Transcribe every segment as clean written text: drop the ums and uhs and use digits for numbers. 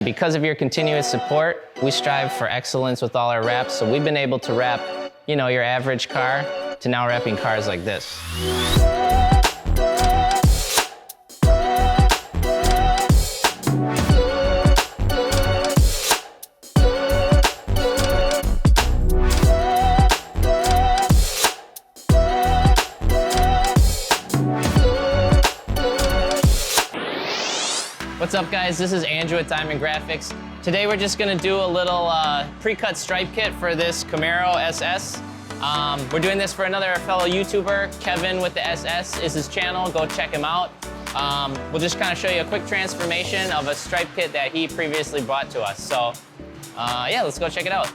Because of your continuous support, we strive for excellence with all our wraps, so we've been able to wrap, you know, your average car to now wrapping cars like this. What's up guys, this is Andrew at Diamond Graphics. Today we're just gonna do a little pre-cut stripe kit for this Camaro SS. We're doing this for another fellow YouTuber, Kevin with the SS is his channel, go check him out. We'll just kind of show you a quick transformation of a stripe kit that he previously brought to us. So yeah, let's go check it out.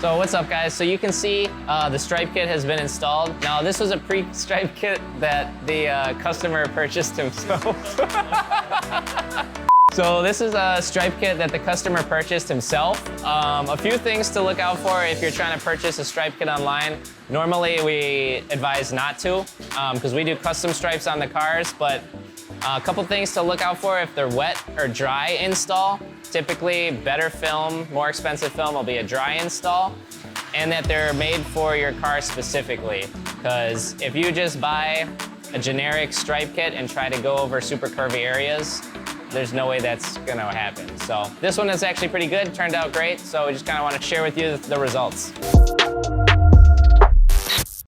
So what's up guys? So you can see the stripe kit has been installed. Now this was a pre-stripe kit that the customer purchased himself. So this is a stripe kit that the customer purchased himself. A few things to look out for if you're trying to purchase a stripe kit online. Normally we advise not to because we do custom stripes on the cars, but a couple things to look out for if they're wet or dry install. Typically, better film, more expensive film will be a dry install, and that they're made for your car specifically. Because if you just buy a generic stripe kit and try to go over super curvy areas, there's no way that's gonna happen. So this one is actually pretty good, turned out great, so we just kinda wanna share with you the results.